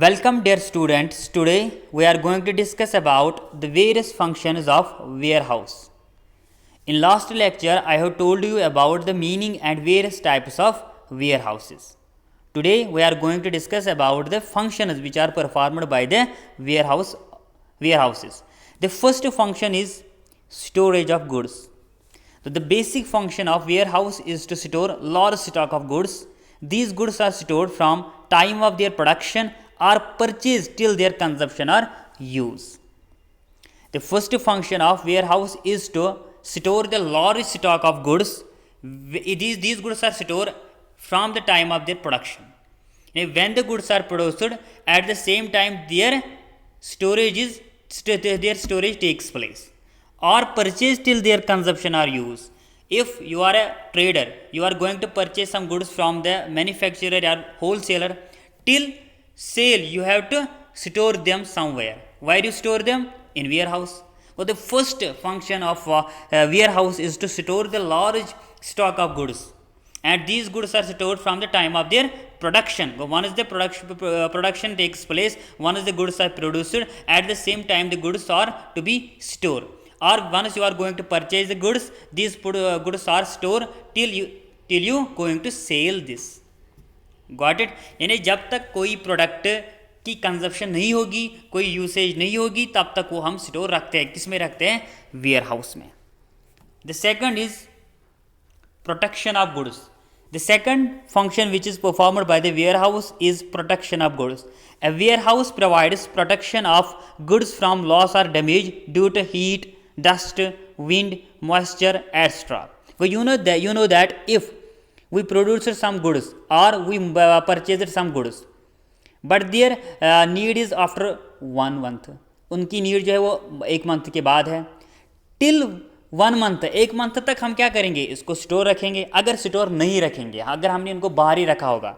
Welcome dear students, today we are going to discuss about the various functions of warehouse. In last lecture I have told you about the meaning and various types of warehouses. Today we are going to discuss about the functions which are performed by the warehouses. The first function is storage of goods. So the basic function of warehouse is to store large stock of goods. These goods are stored from time of their production or purchase till their consumption or use. The first function of warehouse is to store the large stock of goods. These goods are stored from the time of their production. When the goods are produced, at the same time their storage takes place, or purchase till their consumption or use. If you are a trader, you are going to purchase some goods from the manufacturer or wholesaler, till sale you have to store them somewhere. Where you store them? In warehouse. So the first function of warehouse is to store the large stock of goods, and these goods are stored from the time of their production. One is the production takes place, one is the goods are produced, at the same time the goods are to be stored, or once you are going to purchase the goods, these goods are stored till you going to sell this. Got it. यानी जब तक कोई product की consumption नहीं होगी, कोई usage नहीं होगी, तब तक वो हम स्टोर रखते हैं. किस में रखते हैं? वेयर हाउस में. The second is protection of goods. The second function which is performed by the warehouse is protection of goods. A warehouse provides protection of goods from loss or damage due to heat, dust, wind, moisture, etc. Well, you know that if we produced some goods or we purchased some goods, but their need is after 1 month. उनकी need जो है वो 1 month के बाद है. Till 1 month, 1 month तक हम क्या करेंगे? इसको स्टोर रखेंगे. अगर स्टोर नहीं रखेंगे, अगर हमने इनको बाहर ही रखा होगा,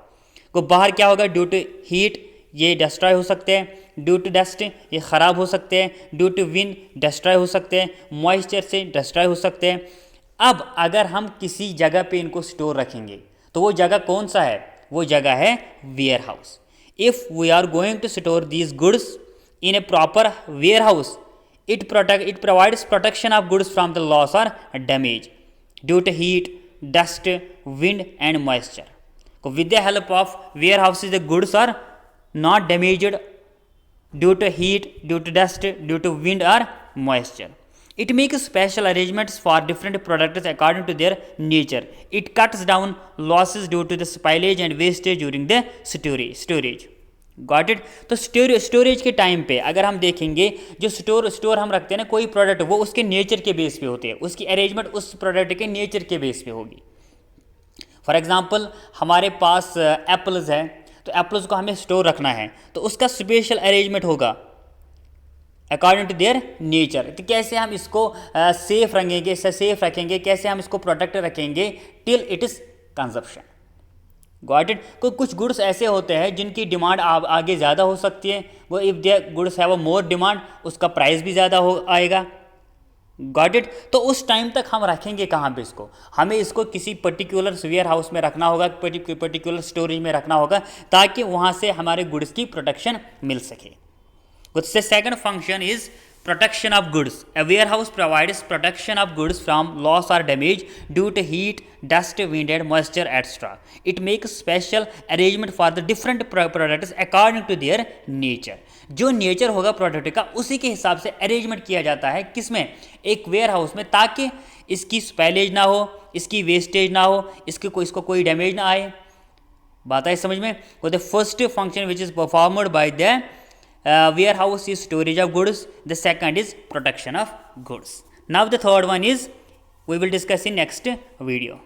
तो बाहर क्या होगा? ड्यू टू हीट ये डिस्ट्रॉय हो सकते हैं, ड्यू टू डस्ट ये ख़राब हो सकते हैं, ड्यू टू विंड डिस्ट्रॉय हो सकते हैं, मॉइस्चर से डिस्ट्रॉय हो सकते हैं. अब अगर हम किसी जगह पे इनको स्टोर रखेंगे तो वो जगह कौन सा है? वो जगह है warehouse. If we are going to store these goods in a proper warehouse, it provides protection of goods from the loss or damage due to heat, dust, wind and moisture. So with the help of warehouses, the goods are not damaged due to heat, due to dust, due to wind or moisture. It makes special arrangements for different products according to their nature. It cuts down losses due to the spoilage and wastage during the storage. Got it. तो storage के time पे अगर हम देखेंगे, जो store हम रखते हैं ना कोई प्रोडक्ट, वो उसके नेचर के बेस पे होते हैं. उसकी अरेंजमेंट उस प्रोडक्ट के नेचर के बेस पे होगी. फॉर एग्जांपल हमारे पास एप्पल्स है, तो एप्पल्स को हमें स्टोर रखना है, तो उसका स्पेशल अरेंजमेंट होगा अकॉर्डिंग टू देयर नेचर. तो कैसे हम इसको सेफ रखेंगे, कैसे हम इसको प्रोटेक्ट रखेंगे till it is consumption. Got it. कुछ गुड्स ऐसे होते हैं जिनकी डिमांड आगे ज़्यादा हो सकती है. वो if they goods have a more demand, उसका प्राइस भी ज़्यादा हो आएगा. Got it. तो उस टाइम तक हम रखेंगे कहाँ पे इसको? हमें इसको किसी पर्टिकुलर वेयर हाउस में रखना होगा, पर्टिकुलर स्टोरेज में रखना होगा, ताकि वहाँ से हमारे गुड्स की प्रोटेक्शन मिल सके. उससे second function is protection of goods. A warehouse provides protection of goods from loss or damage due to heat, dust, wind and moisture, etc. It makes special arrangement for the different products according to their nature. जो nature होगा product का, उसी के हिसाब से arrangement किया जाता है. किसमें? एक वेयर हाउस में, ताकि इसकी स्पैलेज ना हो, इसकी वेस्टेज ना हो, इसको कोई डैमेज ना आए. बात आई समझ में? वो the first function which is performed by the warehouse is storage of goods. The second is protection of goods. Now the third one is we will discuss in next video.